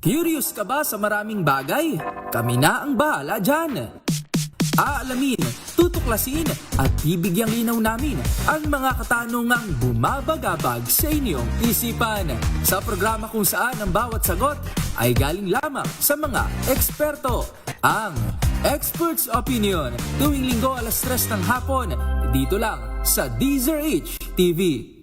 Curious ka ba sa maraming bagay? Kami na ang bahala dyan. Aalamin, tutuklasin at bibigyang linaw namin ang mga katanungang bumabagabag sa inyong isipan. Sa programa kung saan ang bawat sagot ay galing lamang sa mga eksperto. Ang Expert's Opinion, tuwing linggo alas 3 ng hapon, dito lang sa DZRH TV.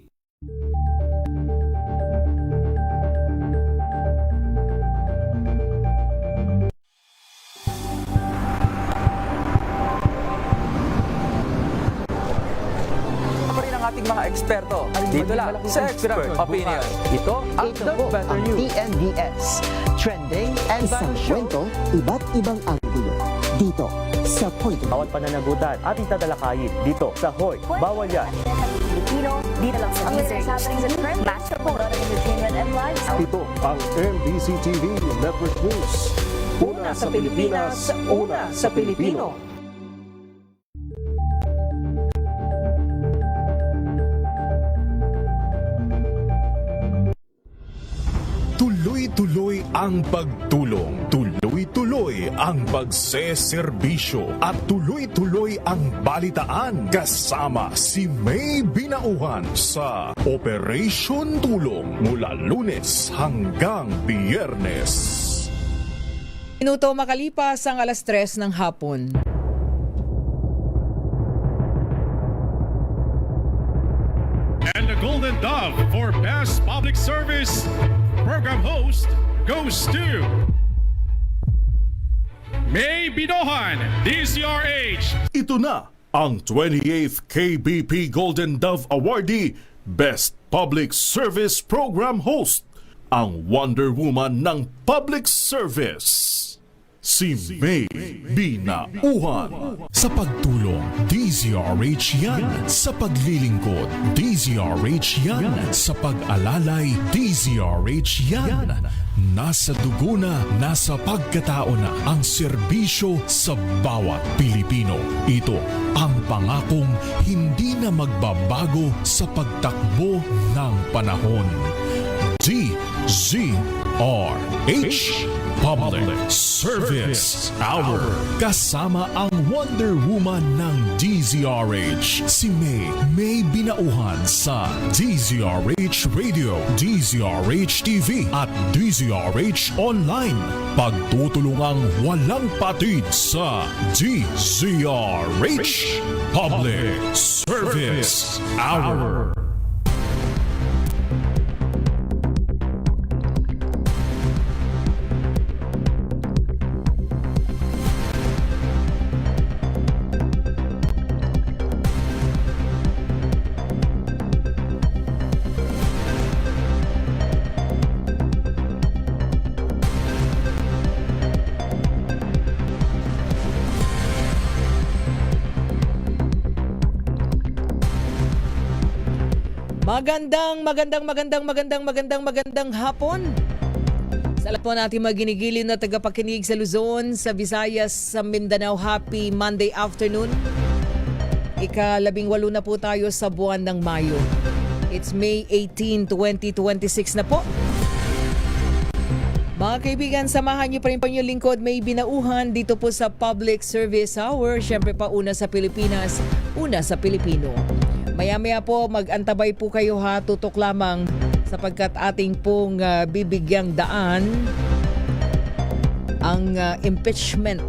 Ating mga eksperto dito lang sa Expert Opinion. Ito ang The Better News. TNDS, trending and isang kwento, iba't ibang anggulo. Dito sa Point. Bawat pananagutan ating tatalakayin dito sa Hoy, Bawal Yan. Pilipino, dito lang sa happening sa trend, match up of entertainment and lifestyle. Ito ang MBC TV Network News. Una sa Pilipinas, una sa Pilipino. Tuloy-tuloy ang pagtulong, tuloy-tuloy ang pagseserbisyo at tuloy-tuloy ang balitaan kasama si May Binauhan sa Operation Tulong mula Lunes hanggang Biyernes. Minuto makalipas ang alas 3 ng hapon. And the Golden Dove for Best Public Service Program Host goes to May Binohan, DZRH. Ito na ang 28th KBP Golden Dove Awardee Best Public Service Program Host, ang Wonder Woman ng Public Service, si May Binauhan. Sa pagtulong, DZRH yan. Sa paglilingkod, DZRH yan. Sa pag-alalay, DZRH yan. Nasa dugo na, nasa pagkatao na ang serbisyo sa bawat Pilipino. Ito ang pangakong hindi na magbabago sa pagtakbo ng panahon. DZRH Public Service Hour. Kasama ang Wonder Woman ng DZRH, si May Binauhan sa DZRH Radio, DZRH TV at DZRH Online. Pagtutulungang walang patid sa DZRH Public Service Hour. Magandang hapon. Sa lahat po natin maginigilin na tagapakinig sa Luzon, sa Visayas, sa Mindanao, happy Monday afternoon. Ika-18 na po tayo sa buwan ng Mayo. It's May 18, 2026 na po. Mga kaibigan, samahan niyo pa rin po yung lingkod, May Binauhan, dito po sa Public Service Hour. Siyempre pa una sa Pilipinas, una sa Pilipino. Maya-maya po, mag-antabay po kayo ha, tutok lamang sapagkat ating pong bibigyang daan ang impeachment,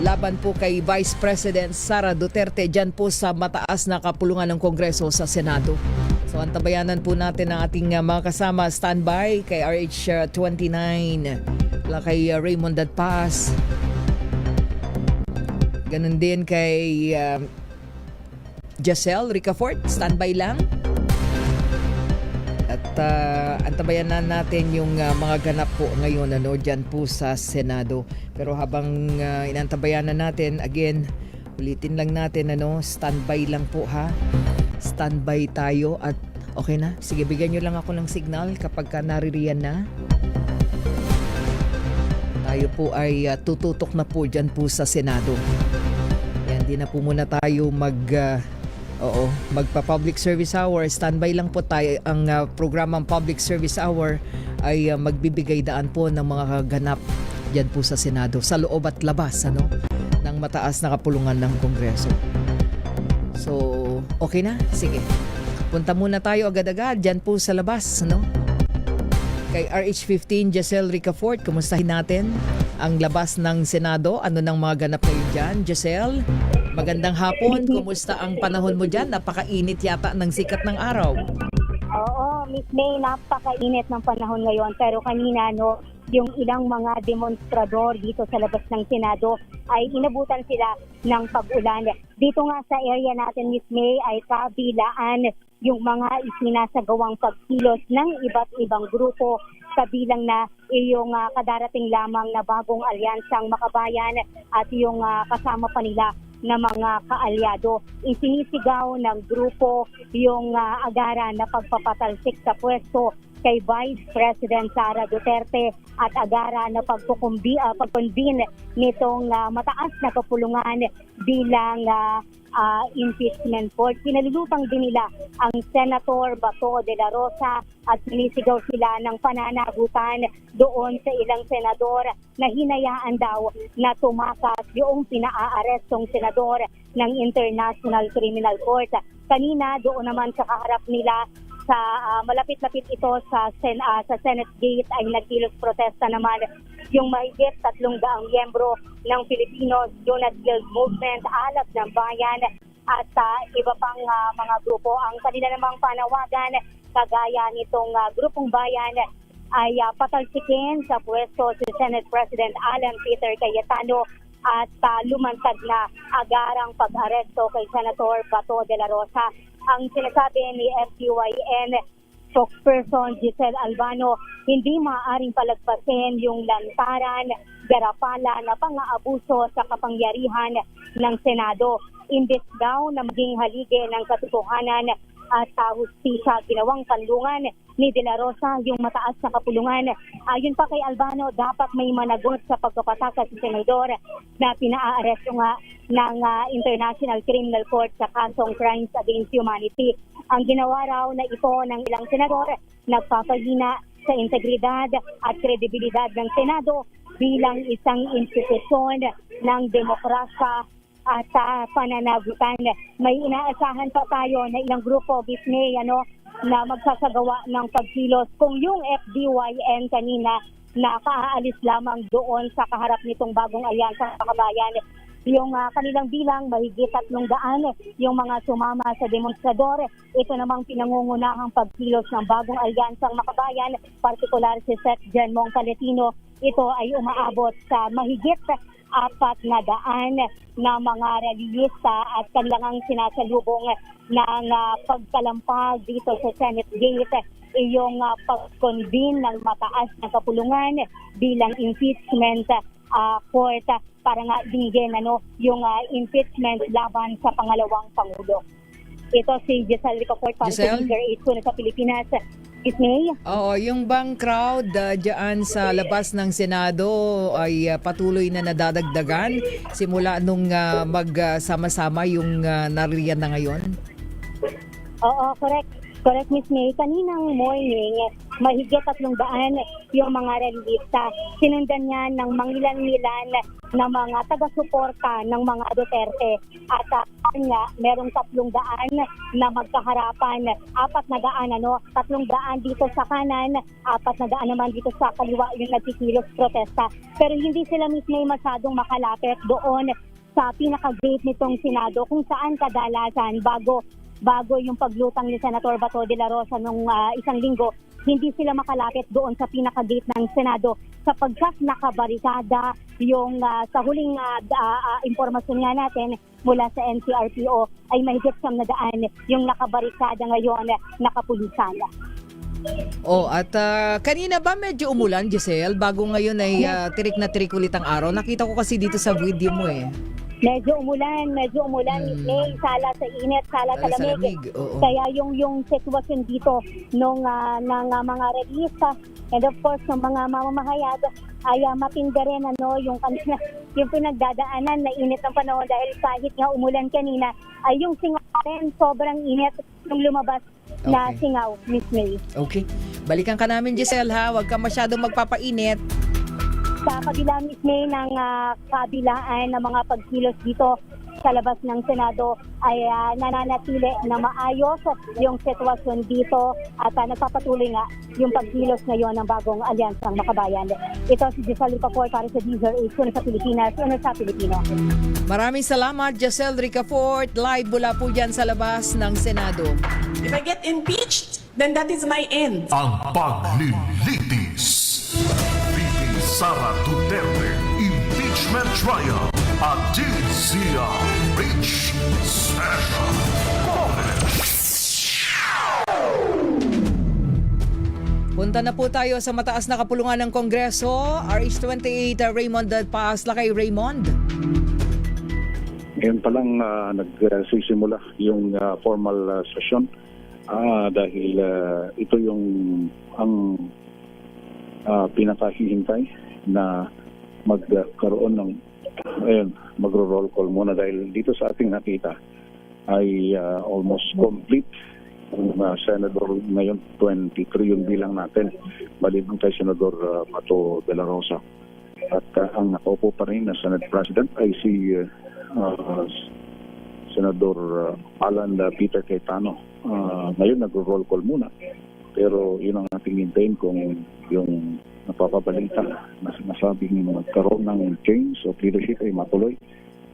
laban po kay Vice President Sara Duterte dyan po sa mataas na kapulungan ng Kongreso sa Senado. So antabayanan po natin ang ating mga kasama, standby kay RH29, kay Raymond Dadpas. Ganun din kay Jacel Ricafort, standby lang. At antabayan na natin yung mga ganap po ngayon dyan po sa Senado. Pero habang inantabayan na natin, again, ulitin lang natin, standby lang po ha. Standby tayo at okay na. Sige, bigyan nyo lang ako ng signal kapag ka naririyan na. Tayo po ay tututok na po dyan po sa Senado. Yan, di na po muna tayo Oo, magpa-public service hour. Standby lang po tayo. Ang programang public service hour ay magbibigay daan po ng mga ganap dyan po sa Senado, sa loob at labas ng mataas na kapulungan ng Kongreso. So, okay na? Sige. Punta muna tayo agad-agad dyan po sa labas, Kay RH15 Giselle Ricafort, kumustahin natin ang labas ng Senado. Ano nang mga ganap kayo dyan, Giselle? Magandang hapon. Kumusta ang panahon mo dyan? Napakainit yata ng sikat ng araw. Oo, Miss May, napakainit ng panahon ngayon. Pero kanina, yung ilang mga demonstrador dito sa labas ng Senado ay inabutan sila ng pag-ulan. Dito nga sa area natin, Miss May, ay kabilaan yung mga isinasagawang pagkilos ng iba't ibang grupo, kabilang na yung kadarating lamang na bagong alyansang Makabayan at yung kasama pa nila na mga kaalyado. Isinisigaw ng grupo yung agaran na pagpapatalsik sa pwesto kay Vice President Sara Duterte at agara na pagkonbine nitong mataas na kapulungan bilang impeachment court. Pinalulutang din nila ang Senator Bato de la Rosa at sinisigaw sila ng pananagutan doon sa ilang senador na hinayaan daw na tumakas yung pinaaarestong senador ng International Criminal Court. Kanina doon naman sa kaharap nila sa malapit-lapit ito sa Senate Gate ay nagkilos protesta naman yung mahigit 300 miyembro ng Filipino Unit Guild Movement, Alab ng Bayan at iba pang mga grupo. Ang kanila namang panawagan, kagaya nitong grupong bayan, ay patalsikin sa pwesto si Senate President Alan Peter Cayetano at lumantad na agarang pag-aresto kay Senator Bato de la Rosa. Ang sinasabi ni FDYN spokesperson Giselle Albano, hindi maaaring palagpasin yung lantaran, garapala na pang-aabuso sa kapangyarihan ng Senado. Imbes daw na maging haligi ng katotohanan at hustisya, ginawang kanlungan ni De La Rosa yung mataas na kapulungan. Ayon pa kay Albano, dapat may managot sa pagpapataka sa senador na pinaaresto nga ng International Criminal Court sa kasong Crimes Against Humanity. Ang ginawa raw na ito ng ilang senador, nagpapahina sa integridad at kredibilidad ng Senado bilang isang institusyon ng demokrasya at pananagutan. May inaasahan pa tayo na ilang grupo, Disney, na magsasagawa ng pagkilos. Kung yung FDYN kanina na kaaalis lamang doon sa kaharap nitong bagong alyansa sa Makabayan, yung kanilang bilang mahigit 300 yung mga sumama sa demonstrador. Ito namang pinangungunahang pagkilos ng bagong alyansang Makabayan, partikular si Seth Gen Mong Paletino. Ito ay umaabot sa mahigit 400 na mga reliyista at kanilang sinasalubong ng pagkalampag dito sa Senate Gate, yung pag-convene ng mataas na kapulungan bilang impeachment court para nga dinggin yung impeachment laban sa pangalawang Pangulo. Ito si Giselle Ricafort para sa Leader 8 sa Pilipinas. Disney? Oo, yung bang crowd dyan sa labas ng Senado ay patuloy na nadadagdagan simula nung magsama-sama yung nariyan na ngayon? Oo, correct. Correct, Miss May. Kaninang morning, mahigit 300 yung mga relista. Sinundan niya ng mangilan-ngilan na mga taga-suporta ng mga Duterte. At nga, merong 300 na magkaharapan. 400, 300 dito sa kanan, 400 naman dito sa kaliwa yung nagkikilos protesta. Pero hindi sila, Miss May, masyadong makalapit doon sa pinaka-gate nitong Senado kung saan kadalasan bago yung paglutang ni Senator Bato de la Rosa nung isang linggo, hindi sila makalapit doon sa pinaka-gate ng Senado sapagkat nakabarikada yung sa huling impormasyon nga natin mula sa NCRPO ay mahigit 100 yung nakabarikada ngayon, nakapulisan. At kanina ba medyo umulan, Giselle? Bago ngayon ay tirik na tirik ulit ang araw. Nakita ko kasi dito sa video mo eh. Medyo umulan, May, sala sa init, sala sa lamig. Kaya yung sitwasyon dito ng mga relista and of course ng mga mamamahayag ay matindi rin yung pinagdadaanan na init ng panahon dahil kahit nga umulan kanina ay yung singaw Sobrang init nung lumabas na Okay. singaw, Miss May. Okay. Balikan ka namin, Giselle, ha? Huwag ka masyadong magpapainit. Sa kabila, Miss May, ng kabilaan ng mga pagkilos dito sa labas ng Senado ay nananatili na maayos yung sitwasyon dito at nagpapatuloy nga yung pagkilos ngayon ng bagong alyansang makabayan. Ito si Giselle Ricafort para sa DZRH, una sa Pilipinas, una sa Pilipino. Maraming salamat, Giselle Ricafort. Live mula po dyan sa labas ng Senado. If I get impeached, then that is my end. Ang paglilitis. VP Sara Duterte Impeachment Trial at DZRH Special Coverage. Punta na po tayo sa mataas na kapulungan ng Kongreso. RH28, Raymond Paz. Lakay Raymond. Ngayon pa lang nagsisimula yung formal session dahil ito yung ang pinakahihintay na magkaroon ng magro-roll call muna dahil dito sa ating nakita ay almost complete yung Senador ngayon 23 yung bilang natin maliban kay Senador Mato de la Rosa at ang nakaupo pa rin na Senate President ay si Senador Alan Peter Cayetano. Ngayon nagro-roll call muna pero yun ang ating hintayin kung yung napapabalita na sinasabing magkaroon ng change of leadership ay matuloy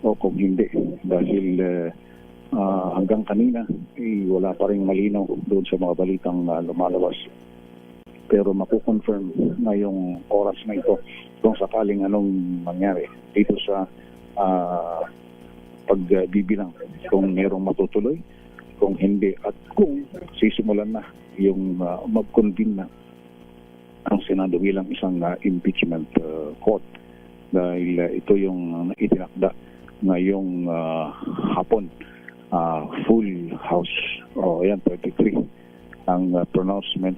o kung hindi dahil hanggang kanina wala pa rin malinaw doon sa mga balitang lumalabas pero makukonfirm na yung oras na ito kung sakaling anong mangyari dito sa pagbibilang kung merong matutuloy kung hindi at kung sisimulan na yung mag-convene na ang Senado bilang isang impeachment court dahil ito yung itinakda ngayong hapon full house 23 ang pronouncement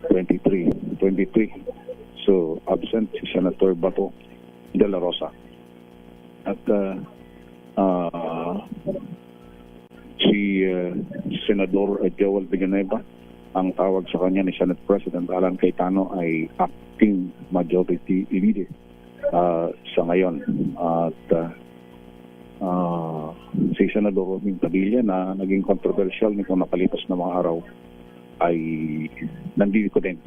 23 so absent si Senator Bato de la Rosa at si Senador Joel Villanueva ang tawag sa kanya ni Senate President Alan Cayetano ay acting majority leader sa ngayon at si Senador Robin Padilla na naging controversial nitong nakalipas na mga araw ay nandito din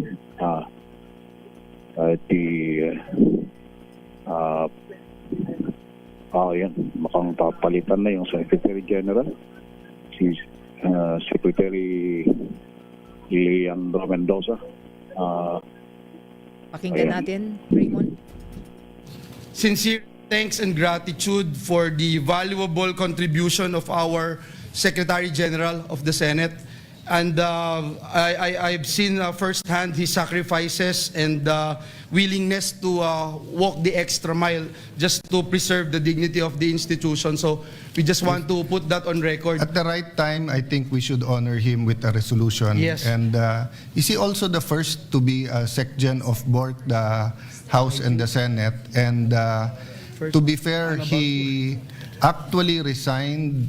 yan makang papalitan na yung Secretary General si Secretary Leandro Mendoza. Pakinggan natin, Raymond. Sincere thanks and gratitude for the valuable contribution of our Secretary General of the Senate. And I've seen firsthand his sacrifices and willingness to walk the extra mile just to preserve the dignity of the institution. So we just want to put that on record. At the right time, I think we should honor him with a resolution. Yes. And is he also the first to be a SecGen of both the House and the Senate? And to be fair, he actually resigned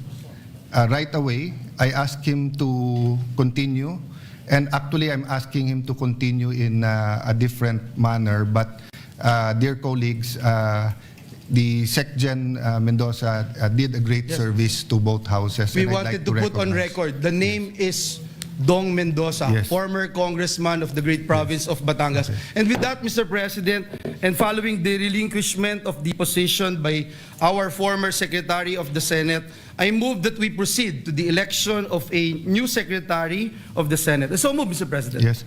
right away. I asked him to continue, and actually I'm asking him to continue in a different manner. But dear colleagues, the SecGen Mendoza did a great service to both houses. We and I'd wanted like to put on recognize. record, the name is Dong Mendoza, Yes. former congressman of the great province of Batangas. And with that, Mr. President, and following the relinquishment of the position by our former Secretary of the Senate, I move that we proceed to the election of a new Secretary of the Senate. So move, Mr. President. Yes.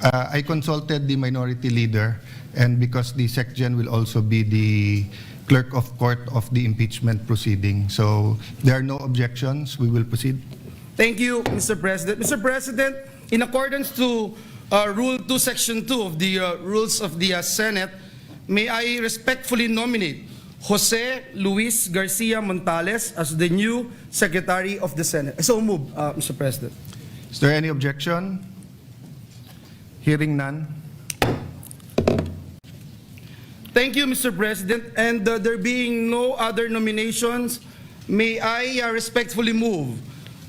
I consulted the minority leader, and because the SecGen will also be the clerk of court of the impeachment proceeding. So there are no objections. We will proceed. Thank you, Mr. President. Mr. President, in accordance to Rule 2, Section 2 of the Rules of the Senate, may I respectfully nominate Jose Luis Garcia Montales as the new Secretary of the Senate. So move, Mr. President. Is there any objection? Hearing none. Thank you, Mr. President. And there being no other nominations, may I respectfully move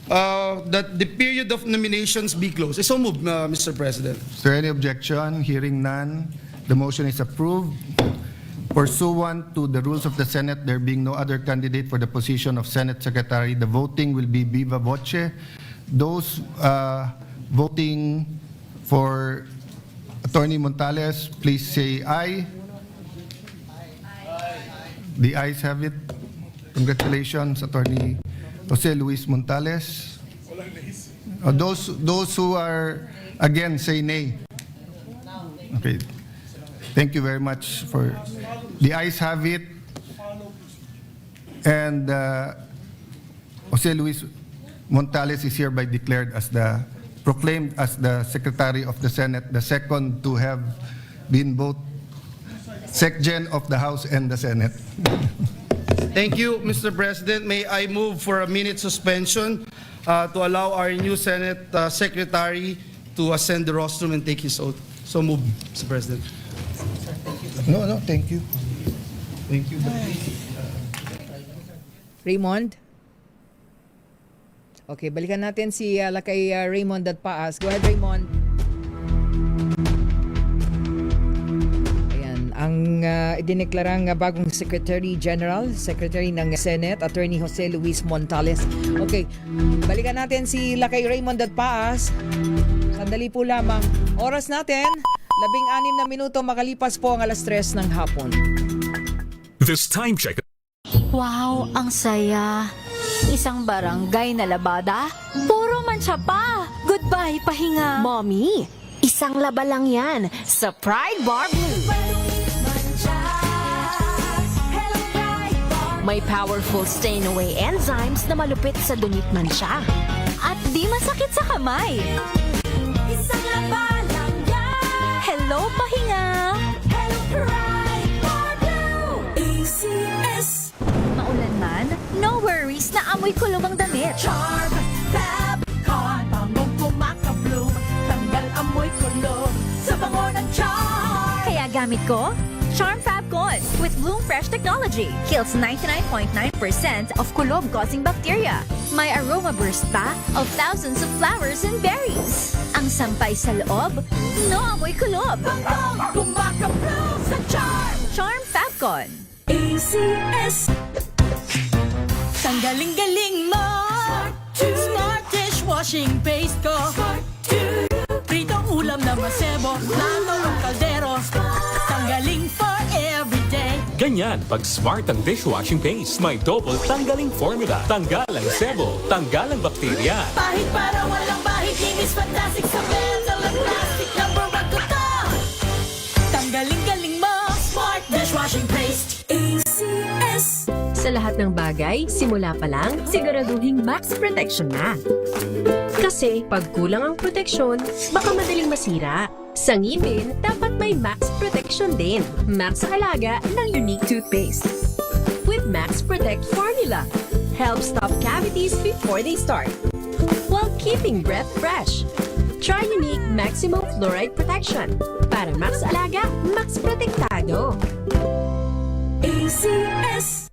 that the period of nominations be closed. I so move, Mr. President. Is there any objection? Hearing none, the motion is approved. Pursuant to the rules of the Senate, there being no other candidate for the position of Senate Secretary, the voting will be viva voce. Those voting for Attorney Montales, please say aye. The ayes have it. Congratulations, Attorney Jose Luis Montales. Those who are again, say nay. Okay. Thank you very much for the ayes have it. And Jose Luis Montales is hereby declared as proclaimed as the Secretary of the Senate, the second to have been both SecGen of the House and the Senate. Thank you, Mr. President. May I move for a minute suspension to allow our new Senate Secretary to ascend the rostrum and take his oath. So move, Mr. President. No, thank you. Thank you. Raymond? Okay, balikan natin si kay Raymond at Paas. Go ahead, Raymond. Ayan, ang idineklarang bagong Secretary ng Senate, Attorney Jose Luis Montales. Okay, balikan natin si kay Raymond at Paas. Sandali po lamang. Oras natin, 16 na minuto makalipas po ang 3:00 ng hapon. This time check. Wow, ang saya. Isang barangay na labada, puro mancha pa. Goodbye, pahinga. Mommy, isang laba lang yan sa Pride Bar Blue. May powerful stain-away enzymes na malupit sa dunit mancha. At di masakit sa kamay. Isang laba lang yan. Hello, pahinga. Hello, Pride Bar Blue. ACS. Maulan man, no worries na amoy kulog ang damit. Charm Fabcon, bangong kumaka-bloom, tanggal amoy kulog sa bango ng Charm. Kaya gamit ko, Charm Fabcon with Bloom Fresh technology. Kills 99.9% of kulob-causing bacteria. May aroma burst pa of thousands of flowers and berries. Ang sampay sa loob, no amoy kulob. Bangong kumaka-bloom sa Charm. Charm Fabcon. ACS. Ang galing-galing mo. Smart dishwashing paste ko. Pritong ulam na masebo, plato ng kaldero. Tanggaling for everyday. Ganyan pag smart ang dishwashing paste. May double tanggaling formula. Tanggal ang sebo, tanggal ang bakterya. Pahit para walang bahid, linis fantastic sa metal at plastic. Number 1 ko to. Tanggaling-galing mo. Smart dishwashing paste. ACS. Sa lahat ng bagay, simula pa lang, siguraduhing max protection na. Kasi pag kulang ang proteksyon, baka madaling masira. Sa ngipin, dapat may max protection din. Max Alaga ng Unique Toothpaste. With Max Protect Formula. Help stop cavities before they start. While keeping breath fresh. Try Unique Maximum Fluoride Protection. Para Max Alaga, Max Protektado. ACS.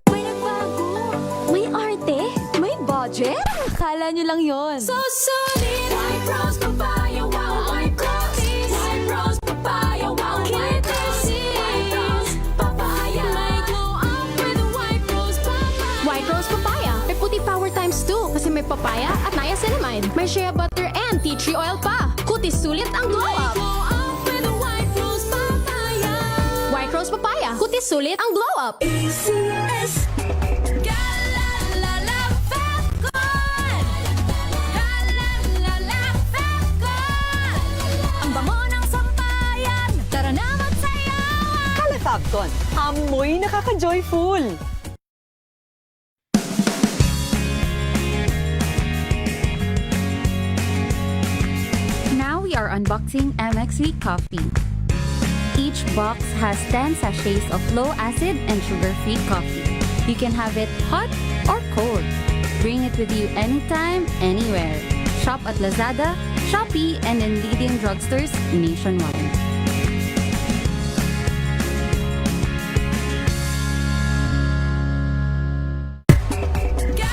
May arte? May budget? Akala nyo lang yon. So solid! White Rose Papaya, wow! White Rose! White Rose Papaya, wow! White Rose! White Rose Papaya! May glow up with White Rose Papaya! White Rose Papaya. May puti power times 2 kasi may papaya at niacinamide. May shea butter and tea tree oil pa. Kutis sulit ang glow up. May glow up with White Rose Papaya! White Rose Papaya. Kutis sulit ang glow up. ACS. Fabcon. Amoy nakaka-joyful. Now we are unboxing MX Sweet Coffee. Each box has 10 sachets of low-acid and sugar-free coffee. You can have it hot or cold. Bring it with you anytime, anywhere. Shop at Lazada, Shopee, and in leading drugstores nationwide. Get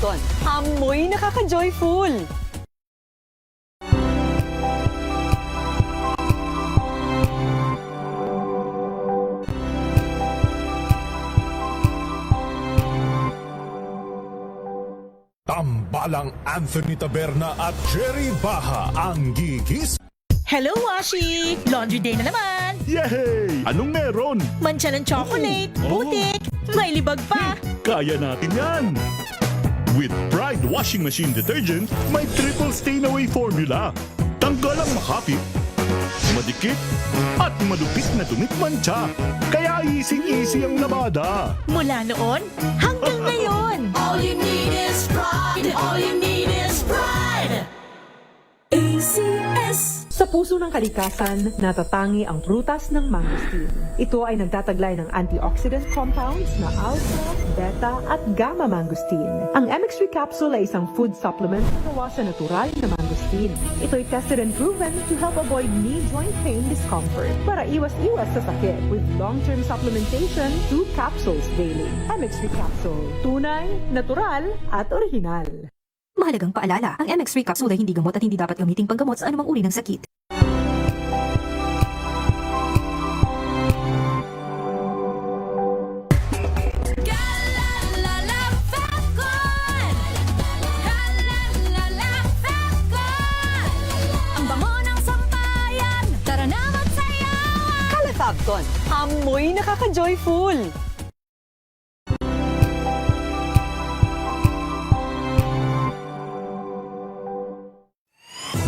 Fabcon. Amoy nakaka-joyful. Tambalang Anthony Taberna at Jerry Baha ang gigis. Hello, Washi! Laundry day na naman! Yay! Anong meron? Mancha ng chocolate, putik, may libag pa! Kaya natin yan! With Pride Washing Machine Detergent, may triple stain-away formula. Tanggal ang makapit, madikit, at malupit na dumit mancha. Kaya easy-easy ang labada. Mula noon hanggang ngayon! All you need is pride. All you need is pride. ACS. Sa puso ng kalikasan, natatangi ang prutas ng mangosteen. Ito ay nagtataglay ng antioxidant compounds na alpha, beta at gamma mangosteen. Ang MX3 capsule ay isang food supplement na gawa sa natural na mangosteen. Ito ay tested and proven to help avoid knee joint pain discomfort para iwas-iwas sa sakit with long-term supplementation 2 capsules daily. MX3 capsule. Tunay, natural at orihinal. Mahalagang paalala, ang MX3 capsule ay hindi gamot at hindi dapat gamiting panggamot sa anumang uri ng sakit. Ang bango ng sampayan, tara na magsayawan! Kala Fabcon. Amoy nakaka-joyful.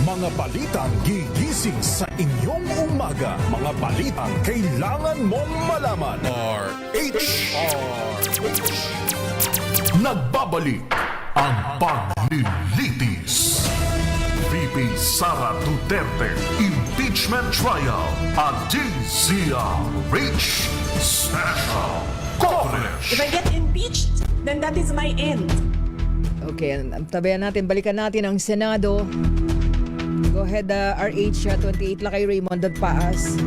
Mga balitang gigising sa inyong umaga. Mga balitang kailangan mong malaman. Nagbabalik ang paglilitis. VP Sara Duterte Impeachment Trial at DZRH Special Coverage. If I get impeached, then that is my end. Okay, tabayan natin, balikan natin ang Senado. Go ahead, RH 28 Lakay Raymond Paas.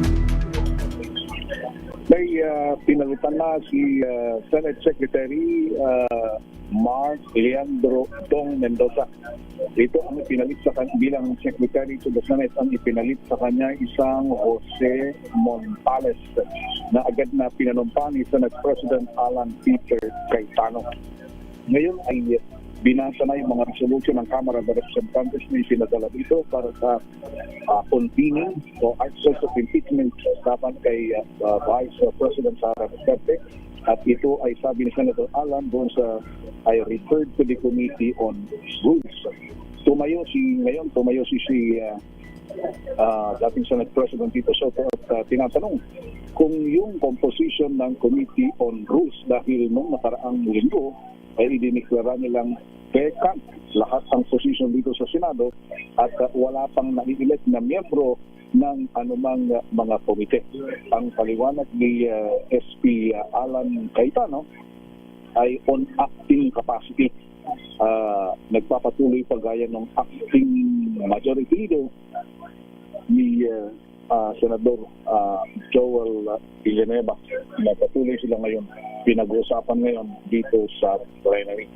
May pinalitan na si Senate Secretary Mark Leandro Dong Mendoza. Ito ang ipinalit sa kanya bilang Secretary to the Senate. Ang ipinalit sa kanya isang Jose Montales na agad na pinanumpa ni Senate President Alan Peter Cayetano. Ngayon ay binasa na yung mga resolution ng Kamara ng Representantes na ipinadala dito para sa convening o articles of impeachment laban kay Vice President Sara Duterte. At ito ay sabi ni Senator Alan doon sa I referred to the Committee on Rules. Tumayo si dating Senate President Tito Soto at tinatanong kung yung composition ng Committee on Rules dahil nung nakaraang linggo ay idiniklara nilang vacant lahat ng position dito sa Senado at wala pang naielect na miyembro ng anumang mga komite. Ang paliwanag ni SP Alan Cayetano ay on acting capacity. Nagpapatuloy pa gaya ng acting majority leader ni Senador Joel Villanueva na patuloy sila ngayon. Pinag-uusapan ngayon dito sa plenary.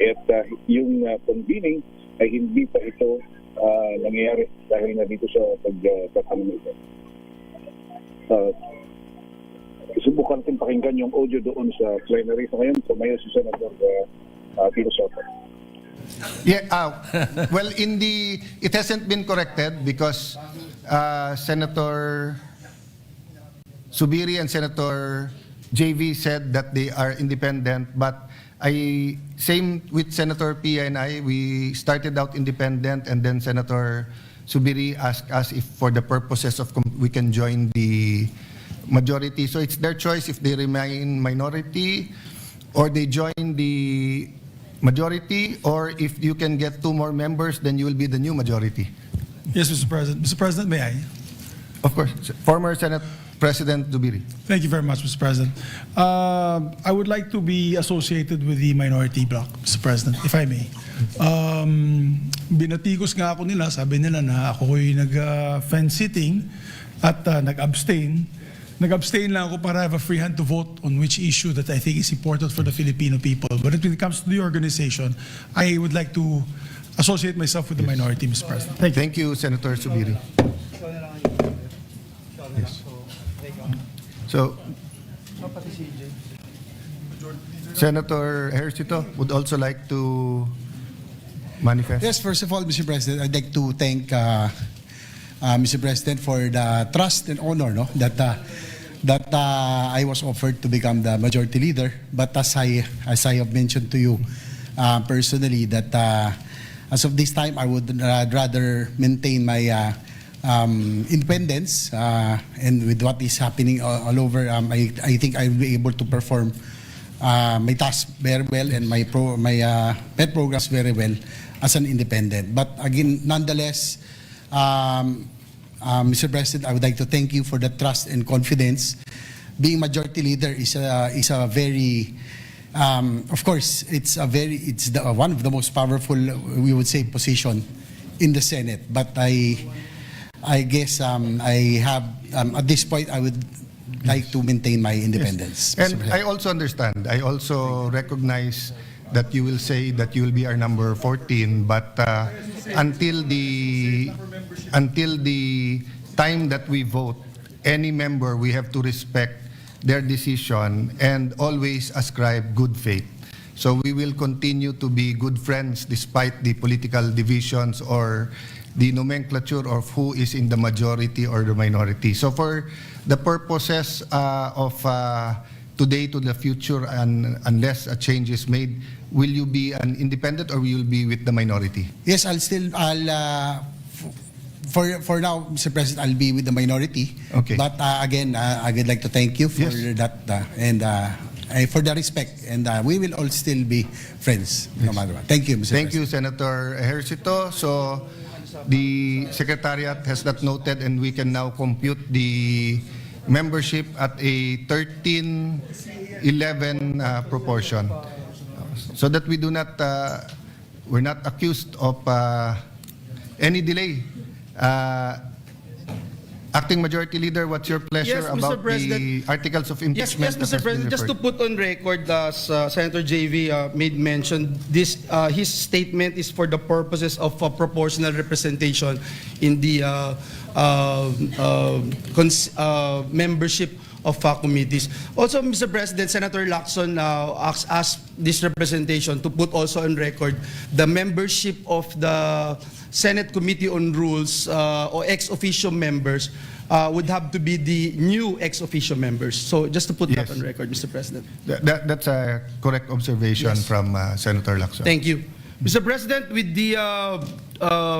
At yung convening ay hindi pa ito nangyayari dahil na dito sa pagkakaroon ito. Subukan natin pakinggan yung audio doon sa plenary. So ngayon, tumayo si Senator Tito Soto. Yeah, well, it hasn't been corrected because Senator Subiri and Senator JV said that they are independent, but same with Senator Pia and I, we started out independent and then Senator Subiri asked us if for the purposes of we can join the majority. So it's their choice if they remain minority or they join the majority, or if you can get 2 more members, then you will be the new majority. Yes, Mr. President. Mr. President, may I? Of course. Former Senate President Dubiri. Thank you very much, Mr. President. I would like to be associated with the minority bloc, Mr. President, if I may. Binatikos nga ako nila, sabi nila na ako ay nag-fence sitting at nag-abstain nag-abstain lang ako para have a free hand to vote on which issue that I think is important for the Filipino people. But when it comes to the organization, I would like to associate myself with the minority, Mr. President. Thank you, Senator Subiri. Yes. So, Senator Ejercito would also like to manifest. Yes, first of all, Mr. President, I'd like to thank Mr. President for the trust and honor that I was offered to become the majority leader. But as I have mentioned to you personally, that as of this time, I would rather maintain my independence, and with what is happening all over, I think I will be able to perform my tasks very well and my pet programs very well as an independent. But again, nonetheless, Mr. President, I would like to thank you for the trust and confidence. Being majority leader is a very, of course, it's one of the most powerful, we would say, position in the Senate. But I guess I have at this point I would like to maintain my independence. Yes. And I also understand. I also recognize that you will say that you will be our number 14, but until the time that we vote, any member, we have to respect their decision and always ascribe good faith. So we will continue to be good friends despite the political divisions or the nomenclature of who is in the majority or the minority. So for the purposes of today to the future, and unless a change is made, will you be an independent or will you be with the minority? Yes, for now, Mr. President, I'll be with the minority. Okay. But again, I would like to thank you for that and for the respect, and we will all still be friends no matter what. Thank you, Mr. Thank you, President. Senator Ejercito. So the Secretariat has that noted, and we can now compute the membership at a 13-11 proportion, so that we do not, we're not accused of any delay. Acting Majority Leader, what's your pleasure Yes, Mr. about the President. articles of Yes, impeachment? Mr. President, just to put on record, as Senator JV made mention, his statement is for the purposes of proportional representation in the membership of committees. Also, Mr. President, Senator Lacson asked this representation to put also on record the membership of the Senate Committee on Rules or ex officio members would have to be the new ex officio members. So just to put that on record, Mr. President. That's a correct observation from Senator Lacson. Thank you. Mr. President, with the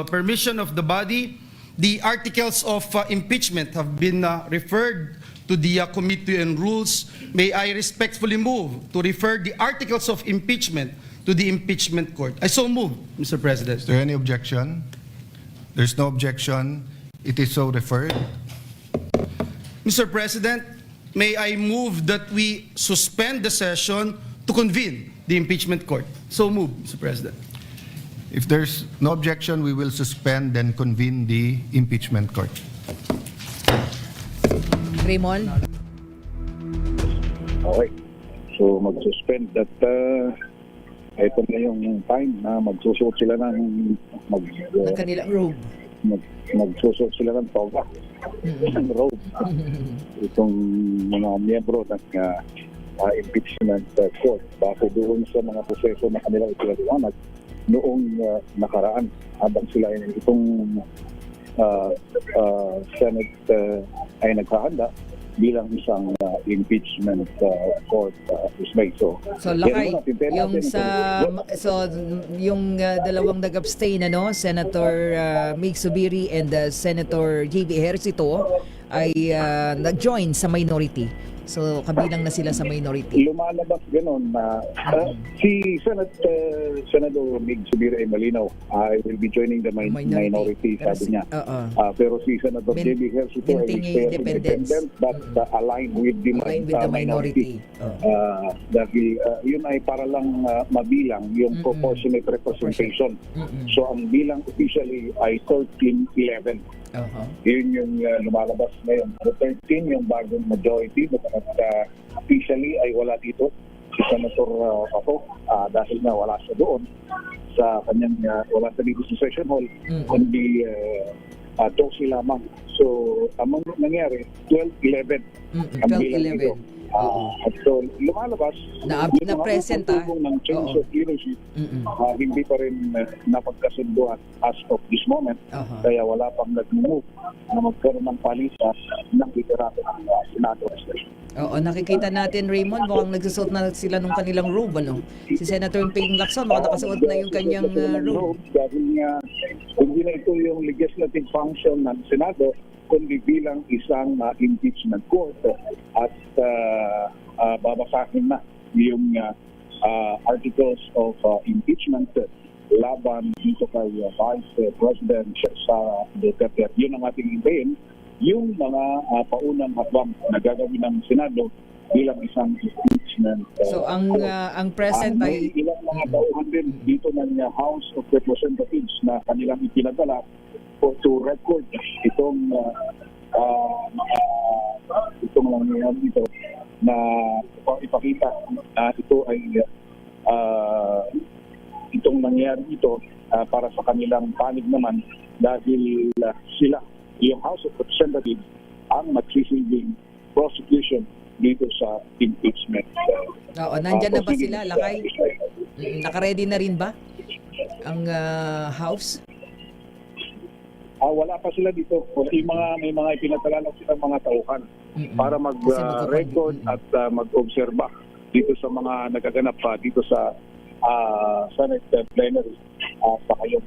permission of the body, the articles of impeachment have been referred to the Committee on Rules. May I respectfully move to refer the articles of impeachment to the impeachment court. I so move, Mr. President. Is there any objection? There's no objection. It is so referred. Mr. President, may I move that we suspend the session to convene the impeachment court. So move, Mr. President. If there's no objection, we will suspend and convene the impeachment court. Raymond? Okay. So mag-suspend at ito na yung time na magsusuot sila ng kanilang robe. Magsusuot sila ng toga. Ng robe. Itong mga miyembro ng impeachment court base doon sa mga proseso na kanilang ipinaliwanag noong nakaraan habang sila itong Senate ay naghahanda bilang isang impeachment court is made. So Lakay, yung dalawang nag-abstain, Senator Mig Subiri and Senator JV Ejercito ay nag-join sa minority. So, kabilang na sila sa minority. Lumalabas gano'n na si Senador Mig Subira ay malinaw, I will be joining the minority, sabi niya. Pero si Senator J.B. Hersito ay independent but aligned with the minority. Dahil yun ay para lang mabilang yung proportionate representation. So ang bilang officially ay 13-11. Yun yung lumalabas ngayon. So 13 yung bagong majority at officially ay wala dito si Senator Pato dahil nga wala siya doon sa kanyang wala sa dito sa session hall kundi 12 lamang. So ang nangyari 12-11 ang bilang dito. At so lumalabas na present ng change of leadership hindi pa rin napagkasunduan as of this moment kaya wala pang nag-move na magkaroon ng palitan ng liderato ng Senado. Nakikita natin, Raymond, mukhang nagsusuot na sila nung kanilang robe, ano? Si Senator Ping Lacson, mukhang nakasuot na yung kanyang robe. Dahil nga, hindi na ito yung legislative function ng Senado, kundi bilang isang impeachment court at babasahin na yung articles of impeachment laban dito kay Vice President Sara Duterte. Yun ang ating hintayin, yung mga paunang hakbang na gagawin ng Senado bilang isang impeachment. So ang present ay ilang mga tauhan din dito ng House of Representatives na kanilang ipinadala to record itong nangyayari dito na ipakita na ito ay itong nangyayari dito para sa kanilang panig naman dahil sila, yung House of Representatives, ang magsisilbing prosecution dito sa impeachment. Nandyan na ba sila, Lakay? Naka-ready na rin ba ang House? Wala pa sila dito. May mga ipinatala lang silang mga tauhan para mag-record at mag-obserba dito sa mga nagaganap dito sa Senate plenary sa kayong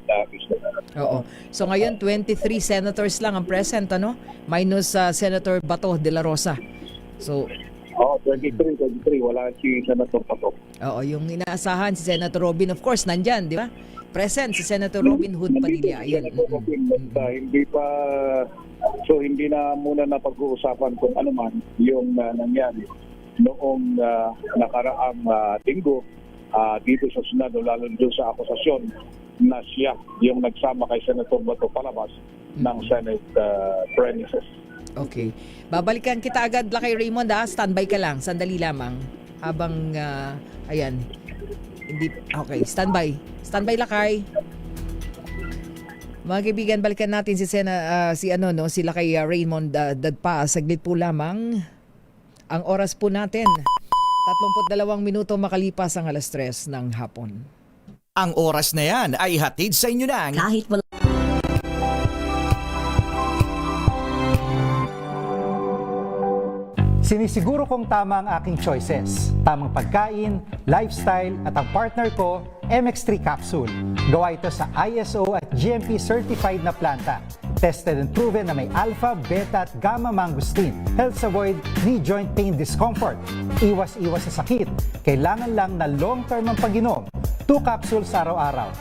So ngayon, 23 senators lang ang present, ano? Minus Senator Bato de la Rosa. So 23. Wala si Senator Pato. Yung inaasahan si Senator Robin, of course, nandyan, di ba? Present si Senator Robin Hood Padilla. Ayun. Hindi pa, so hindi na muna napag-uusapan kung ano man yung nangyari noong nakaraang linggo dito sa Senado, lalo doon sa akusasyon na siya yung nagsama kay Senator Bato palabas ng Senate premises. Okay. Babalikan kita agad la kay Raymond, standby ka lang, sandali lamang habang ayan. Okay, standby. Standby Lakay. Mga kaibigan, balikan natin si Lakay Raymond Dadpa. Saglit po lamang. Ang oras po natin 32 minuto makalipas ang 3:00 ng hapon. Ang oras na yan ay hatid sa inyo ng kahit wala. Sinisiguro kong tama ang aking choices. Tamang pagkain, lifestyle at ang partner ko, MX3 Capsule. Gawa ito sa ISO at GMP certified na planta. Tested and proven na may alpha, beta at gamma mangosteen. Helps avoid knee joint pain discomfort. Iwas-iwas sa sakit. Kailangan lang na long-term ang pag-inom. 2 capsules araw-araw.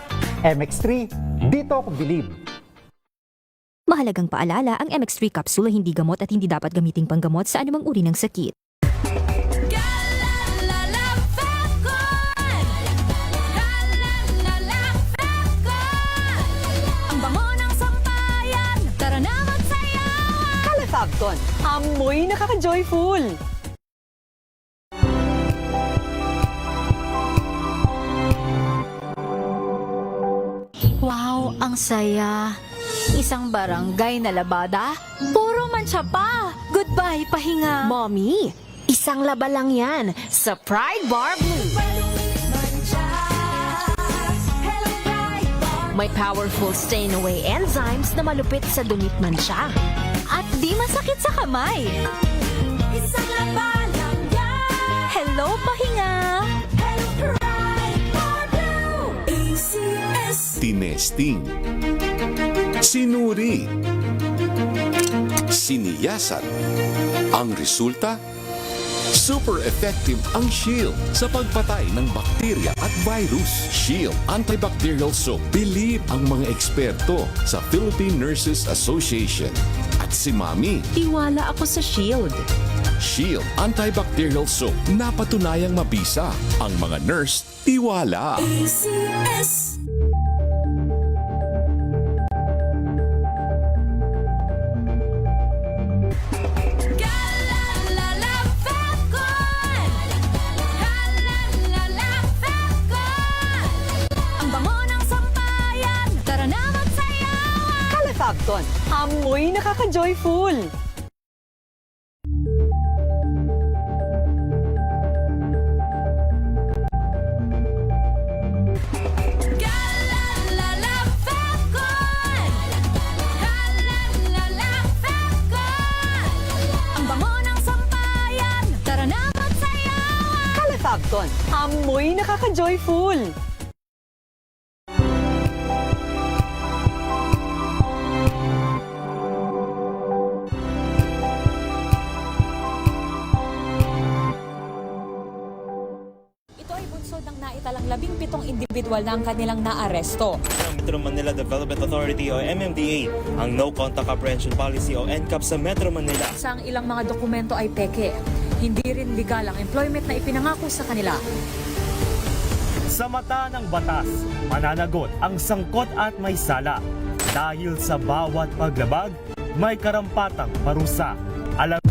MX3, dito ako believe. Mahalagang paalala, ang MX3 capsule ay hindi gamot at hindi dapat gamiting panggamot sa anumang uri ng sakit. Ang bango ng sampayan, tara na magsayawan! Calafabcon, amoy nakaka-joyful! Wow, ang saya! Isang barangay na labada, puro mancha pa. Goodbye, pahinga. Mommy, isang laba lang yan sa Pride Bar Blue. May powerful stain-away enzymes na malupit sa dumit mancha. At di masakit sa kamay. Isang laba lang yan. Hello, pahinga. Hello, Pride Bar Blue. ACS. Tinesting. Sinuri, siniyasan. Ang resulta, Super effective ang Shield sa pagpatay ng bakterya at virus. Shield Antibacterial Soap. Believe ang mga eksperto sa Philippine Nurses Association. At si Mami. Tiwala ako sa Shield. Shield Antibacterial Soap. Napatunayang mabisa. Ang mga nurse, tiwala. ACS. Calefacton, amoy nakaka-joyful. Calefacton, amoy nakaka-joyful. Naitalang 17 individual na ang kanilang naaresto. Ang Metro Manila Development Authority o MMDA ang No Contact Apprehension Policy o NCAP sa Metro Manila. Sa ang ilang mga dokumento ay peke. Hindi rin legal ang employment na ipinangako sa kanila. Sa mata ng batas, mananagot ang sangkot at may sala. Dahil sa bawat paglabag, may karampatang parusa. Alam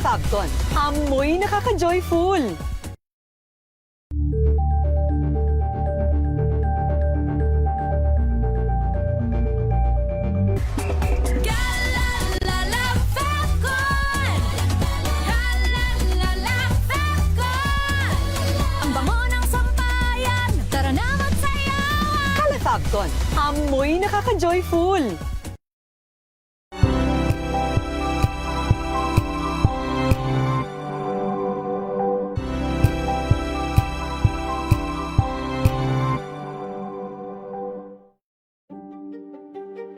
Calefacton, amoy nakaka-joyful. Calefacton, amoy nakaka-joyful.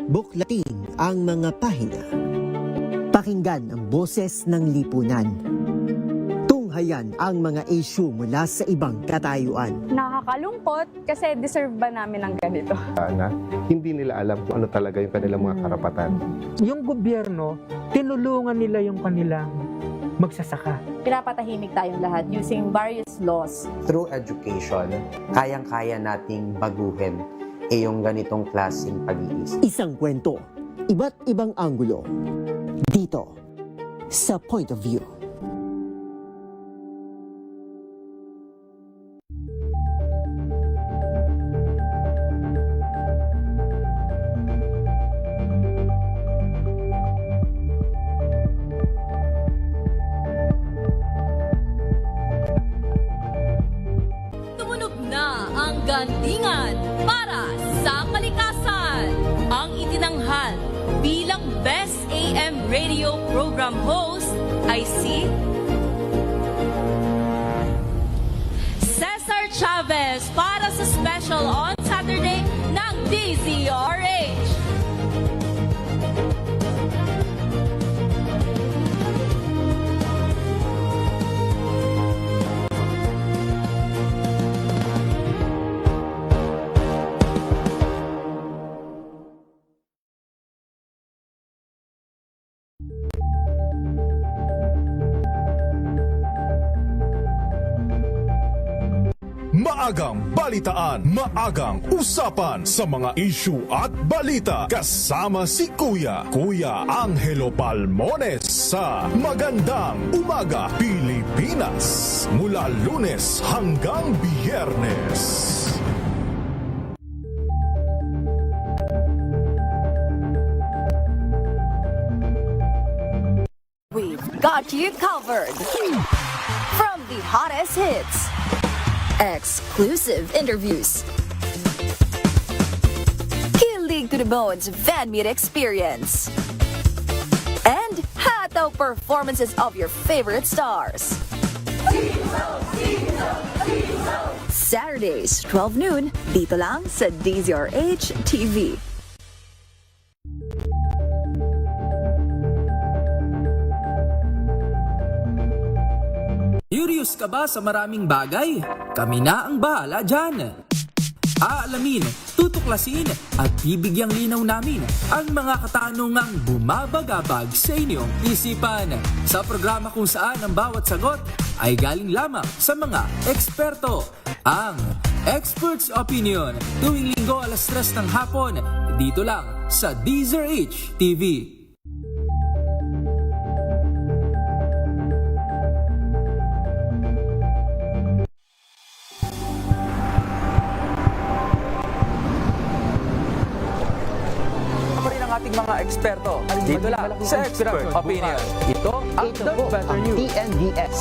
Buklatin ang mga pahina. Pakinggan ang boses ng lipunan. Tunghayan ang mga issue mula sa ibang katayuan. Nakakalungkot kasi deserve ba namin ng ganito? Na hindi nila alam kung ano talaga yung kanilang mga karapatan. Yung gobyerno, tinulungan nila yung kanilang magsasaka. Pinapatahimik tayong lahat using various laws. Through education, kayang-kaya nating baguhin yung ganitong klaseng pag-iisip. Isang kwento, iba't ibang anggulo. Dito, sa Point of View. Tumunog na ang gandingan para sa kalikasan. Ang itinanghal bilang Best AM Radio Program Host ay si Cesar Chavez para sa special on Saturday ng DZRH. Maagang balitaan, maagang usapan sa mga issue at balita. Kasama si Kuya Angelo Palmones sa Magandang Umaga Pilipinas. Mula Lunes hanggang Biyernes. We've got you covered. From the hottest hits, exclusive interviews, kilig to the bones fan meet experience, and hataw performances of your favorite stars. Saturdays, 12 noon, dito lang sa DZRH TV. Curious ka ba sa maraming bagay? Kami na ang bahala dyan. Aalamin, tutuklasin at bibigyang linaw namin ang mga katanungang bumabagabag sa inyong isipan. Sa programa kung saan ang bawat sagot ay galing lamang sa mga eksperto. Ang Expert's Opinion, tuwing linggo 3:00 ng hapon, dito lang sa DZRH TV. Mga eksperto. Dito lang sa Expert Opinion. Ito ang The Better News. TNVS.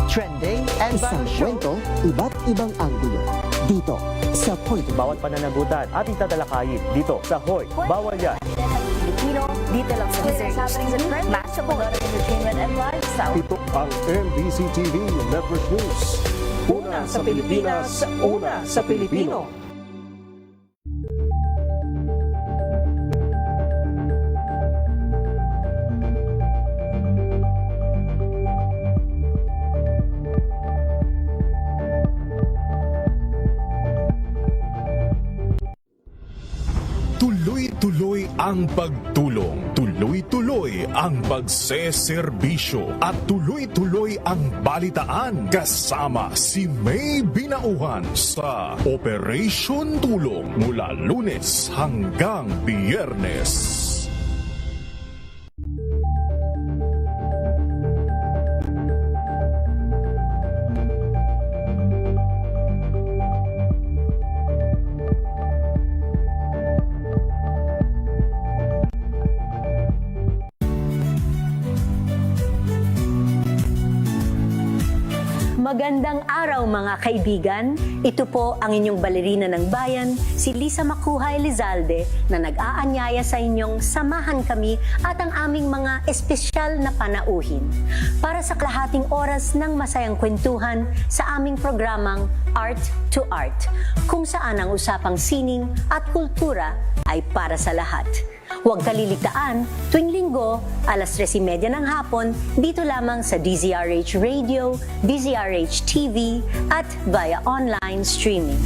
Trending and isang kwento, iba't ibang anggulo. Dito sa Point. Bawat pananagutan ating tatalakayin dito sa Hoy. Bawal yan. Dito lang sa DZRH. Match up entertainment and lifestyle. Ito ang MBC TV Network News. Una sa Pilipinas, una sa Pilipino. Tuloy-tuloy ang pagtulong, tuloy-tuloy ang pagseserbisyo at tuloy-tuloy ang balitaan kasama si May Binauhan sa Operation Tulong mula Lunes hanggang Biyernes. Magandang araw mga kaibigan. Ito po ang inyong balerina ng bayan, si Lisa Macuja Elizalde, na nag-aanyaya sa inyong samahan kami at ang aming mga espesyal na panauhin para sa kalahating oras ng masayang kwentuhan sa aming programang Art to Art, kung saan ang usapang sining at kultura ay para sa lahat. Huwag kaliligtaan, tuwing linggo, 3:30 ng hapon, dito lamang sa DZRH Radio, DZRH TV, at via online streaming.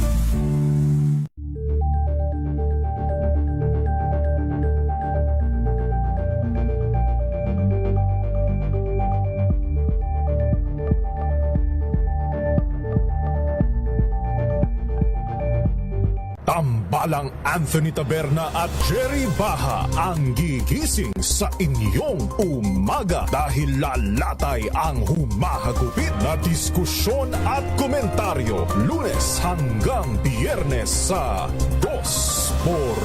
Tambalang Anthony Taberna at Jerry Baha ang gigising sa inyong umaga dahil lalatay ang humahagupit na diskusyon at komentaryo Lunes hanggang Biyernes sa 2x2.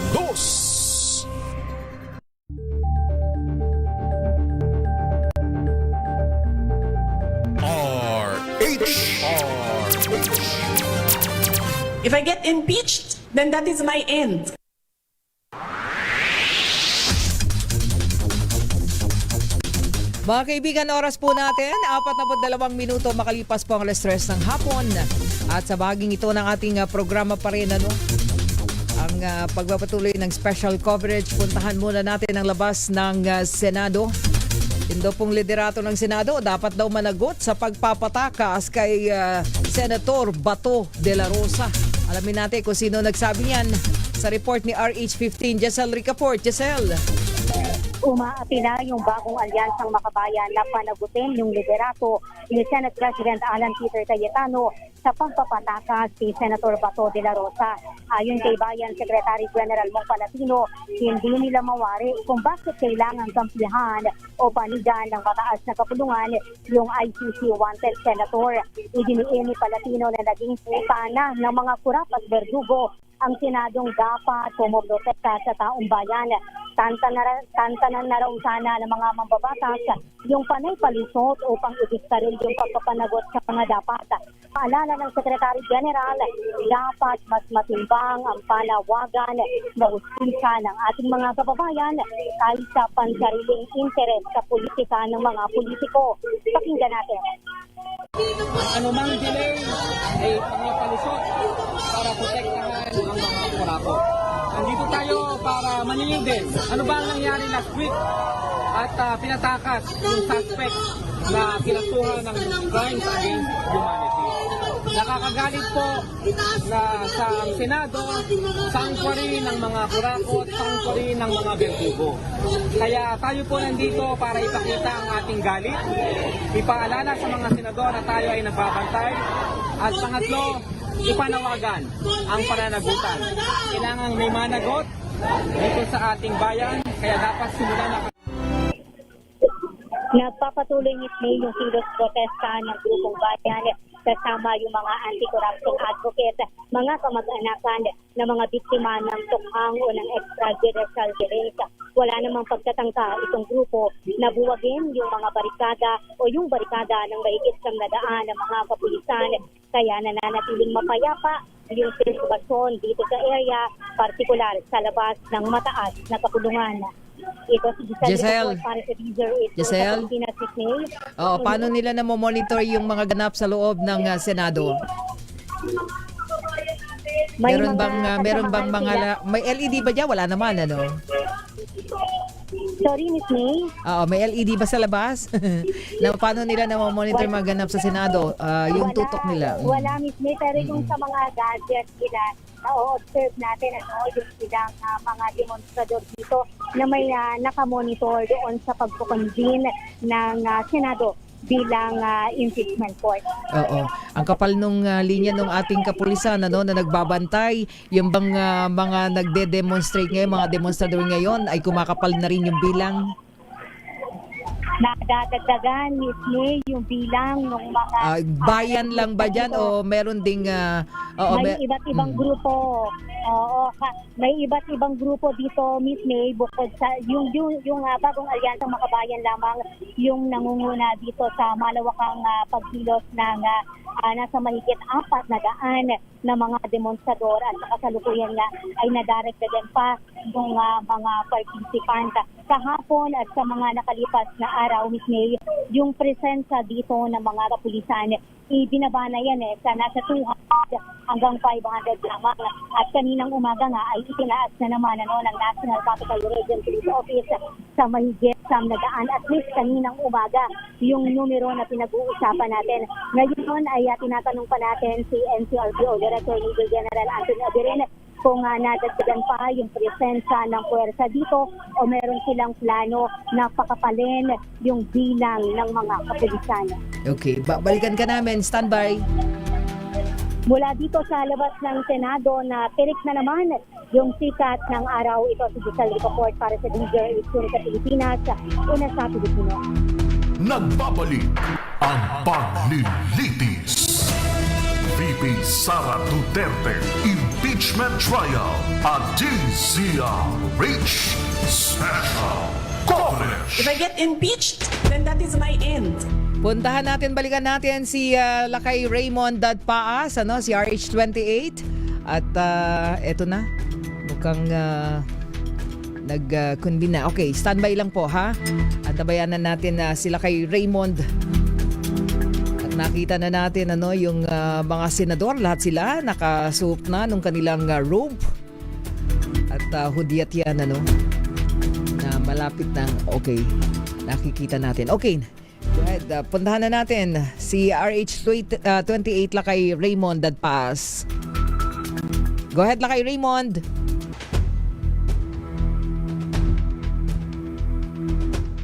If I get impeached, then that is my end. Mga kaibigan, oras po natin, 42 minuto makalipas po ang 3:00 ng hapon. At sa bahaging ito ng ating programa pa rin, ang pagpapatuloy ng special coverage. Puntahan muna natin ang labas ng Senado. Indo pong liderato ng Senado dapat daw managot sa pagpapatakas kay Senator Bato de la Rosa. Alamin natin kung sino nagsabi niyan sa report ni RH15. Giselle Ricaport. Giselle. Umaapi na yung bagong alyansang makabayan na panagutin yung liderato ni Senate President Alan Peter Cayetano sa pagpapatakas si Senator Bato de la Rosa. Ayon kay Bayan Secretary General Mong Palatino, hindi nila mawari kung bakit kailangan kampihan o panigan ng mataas na kapulungan yung ICC wanted senator. Idiniin ni Palatino na naging putana ng mga kurap at berdugo ang Senadong dapat pumoprotekta sa taong bayan. Tantanan na raw sana ng mga mambabatas yung panay palusot upang ibiskaril yung pagpapanagot sa mga dapat. Paalala ng Secretary General, dapat mas matimbang ang panawagan na usisa ng ating mga kababayan kaysa pansariling interes sa politika ng mga politiko. Pakinggan natin. Ang anumang delay ay pangapalusot para protektahan ang mga kurako. Nandito tayo para maningil din. Ano ba ang nangyari last week? At pinatakas yung suspect na kinasuhan ng crimes against humanity. Nakakagalit po na sa Senado, sanctuary ng mga kurakot, sanctuary ng mga berdugo. Kaya tayo po nandito para ipakita ang ating galit, ipaalala sa mga senador na tayo ay nagbabantay, at pangatlo, ipanawagan ang pananagutan. Kailangan may managot dito sa ating bayan, kaya dapat simulan na. Nagpapatuloy ni yung kilos protesta ng grupong bayan kasama yung mga anti-corruption advocate, mga kamag-anakan na mga biktima ng tukhang o ng extrajudicial killings. Wala namang pagtatangka itong grupo na buwagin yung mga barikada o yung barikada ng mahigit sang nadaan ng mga kapulisan. Kaya nananatiling mapayapa yung sirkulasyon dito sa area, partikular sa labas ng mataas na kakulungan. Ito si Giselle. Giselle? Oo, paano nila na-monitor yung mga ganap sa loob ng Senado? Meron bang may LED ba dyan? Wala naman, ano? Sorry, Miss May? Oo, may LED ba sa labas? Na paano nila na-monitor mga ganap sa Senado? Yung tutok nila. Wala, Miss May, pero yung sa mga gadgets nila, na-observe natin yung silang mga demonstrador dito na may nakamonitor doon sa pagkukonvene ng Senado bilang impeachment court. Oo. Ang kapal nung linya ng ating kapulisan na nagbabantay, yung bang mga nagde-demonstrate ngayon, mga demonstrador ngayon ay kumakapal na rin yung bilang. Nadadagdagan mismo yung bilang ng mga bayan lang ba dyan o meron ding may iba't ibang grupo. Oo, may iba't ibang grupo dito mismo bukod sa yung bagong alyansang makabayan lamang yung nangunguna dito sa malawakang pagkilos ng nasa mahigit 400 na mga demonstrador at kasalukuyan nga ay nadaragdagan pa yung mga participant. Kahapon at sa mga nakalipas na araw mismo yung presensya dito ng mga kapulisan ibinaba na yan sa nasa 200 hanggang 500 lamang. At kaninang umaga nga ay itinaas na naman ng National Capital Region Police Office sa mahigit sa nadaan. At least kaninang umaga yung numero na pinag-uusapan natin. Ngayon ay tinatanong pa natin si NCRPO Director Major General Anthony Abirin kung nadagdagan pa yung presensya ng puwersa dito o meron silang plano na pakapalin yung bilang ng mga kapulisan. Okay, balikan ka namin. Standby. Mula dito sa labas ng Senado na tirik na naman yung sikat ng araw. Ito si Giselle Report para sa DJ Isuri sa Pilipinas. Una sa Pilipino. Nagbabalik ang paglilitis. VP Sara Duterte Impeachment Trial at DZRH Special Coverage. If I get impeached, then that is my end. Puntahan natin, balikan natin si Lakay Raymond Dadpaas, si RH28. At eto na, mukhang nag-convene na. Okay, standby lang po ha. Antabayanan natin si Lakay Raymond. Nakita na natin yung mga senador, lahat sila nakasuot na nung kanilang robe at hudyat yan na malapit na. Okay, nakikita natin. Okay, go ahead, puntahan na natin si RH28 Lakay Raymond Dadpaas. Go ahead, Lakay Raymond.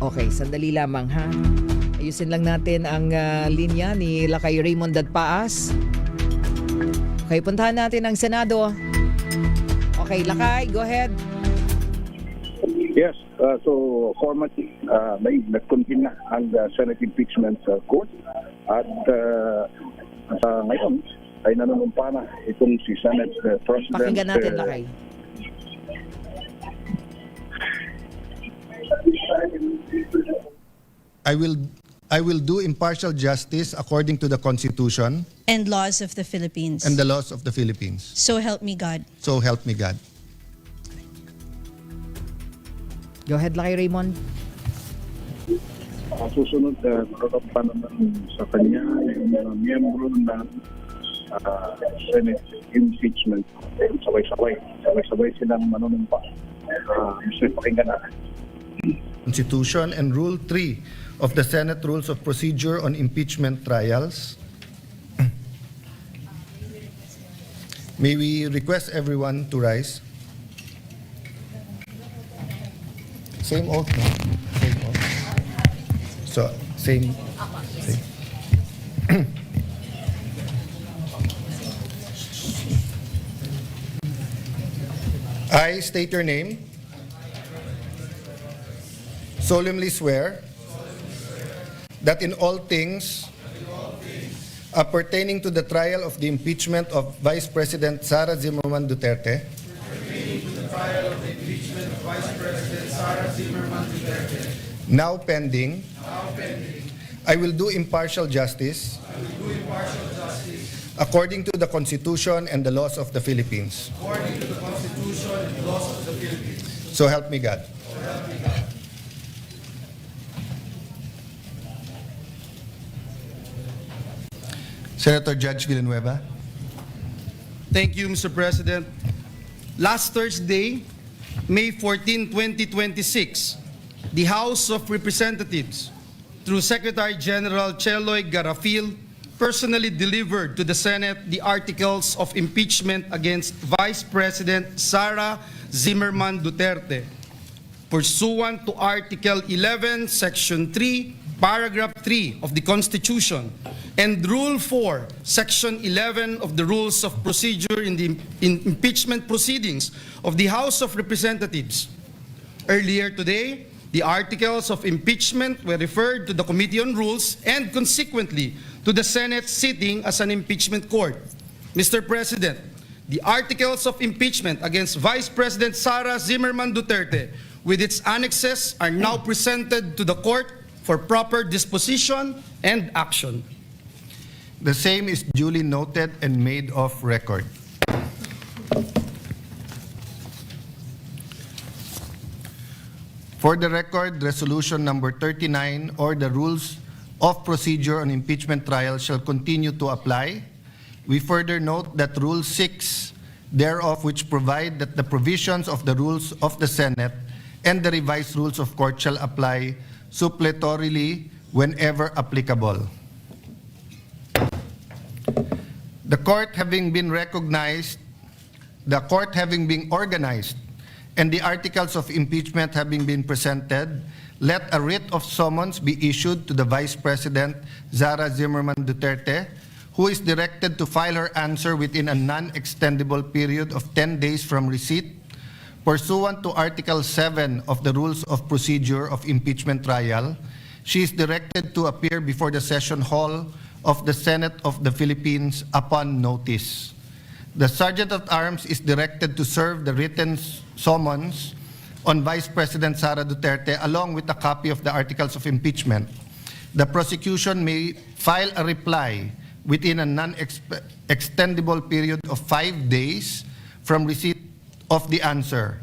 Okay, sandali lamang ha. Ayusin lang natin ang linya ni Lakay Raymond Dadpaas. Okay, puntahan natin ang Senado. Okay, Lakay, go ahead. Yes, so formally, may nag-convene na ang Senate Impeachment Court at ngayon ay nanunumpa na itong si Senate President. Pakinggan natin, Lakay. I will do impartial justice according to the Constitution and laws of the Philippines. and the laws of the Philippines. So help me God. So help me God. Go ahead, Lakay Raymond. Susunod, nakakampa naman sa kanya yung mga miyembro ng Senate impeachment. Sabay-sabay silang manunumpa. Gusto pakinggan natin. Constitution and Rule 3 of the Senate Rules of Procedure on Impeachment Trials. May we request everyone to rise? Same oath, no? Same oath. So, same. I state your name. Solemnly swear that in all things pertaining to the trial of the impeachment of Vice President Sara Zimmerman Duterte, now pending, I will do impartial justice according to the Constitution and the laws of the Philippines. So help me God. Senator Judge Villanueva. Thank you, Mr. President. Last Thursday, May 14, 2026, the House of Representatives, through Secretary General Cheloy Garafil, personally delivered to the Senate the articles of impeachment against Vice President Sara Zimmerman Duterte, pursuant to Article 11, Section 3, Paragraph 3 of the Constitution, and Rule 4, Section 11 of the Rules of Procedure in the impeachment proceedings of the House of Representatives. Earlier today, the articles of impeachment were referred to the Committee on Rules and consequently to the Senate sitting as an impeachment court. Mr. President, the articles of impeachment against Vice President Sara Zimmerman Duterte with its annexes are now presented to the court for proper disposition and action. The same is duly noted and made of record. For the record, Resolution number 39 or the Rules of Procedure on Impeachment Trial shall continue to apply. We further note that Rule 6 thereof, which provide that the provisions of the rules of the Senate and the revised rules of court shall apply suppletorily whenever applicable. The court having been organized, and the articles of impeachment having been presented, let a writ of summons be issued to the Vice President Sara Zimmerman Duterte, who is directed to file her answer within a non-extendable period of 10 days from receipt. Pursuant to Article 7 of the Rules of Procedure of Impeachment Trial, she is directed to appear before the Session Hall of the Senate of the Philippines upon notice. The Sergeant at Arms is directed to serve the written summons on Vice President Sara Duterte along with a copy of the articles of impeachment. The prosecution may file a reply within a non-extendable period of 5 days from receipt of the answer.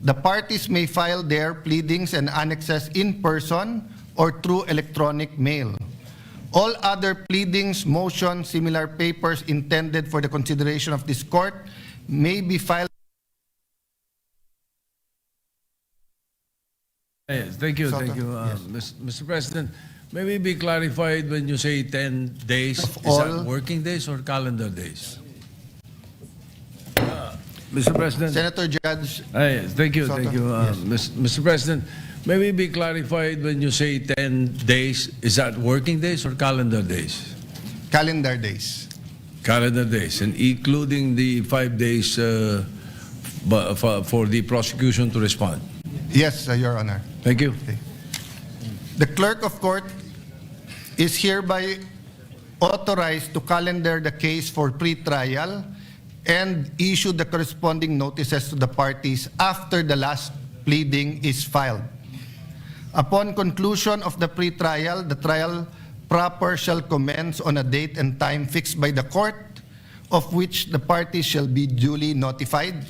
The parties may file their pleadings and annexes in person or through electronic mail. All other pleadings, motions, similar papers intended for the consideration of this court may be filed. Yes, thank you. Mr. President, may we be clarified when you say 10 days, is that working days or calendar days? Mr. President. Senator Judge. Yes, thank you. Mr. President, may we be clarified when you say 10 days, is that working days or calendar days? Calendar days. Calendar days, and including the 5 days for the prosecution to respond? Yes, Your Honor. Thank you. Okay. The clerk of court is hereby authorized to calendar the case for pre-trial and issue the corresponding notices to the parties after the last pleading is filed. Upon conclusion of the pre-trial, the trial proper shall commence on a date and time fixed by the court, of which the parties shall be duly notified.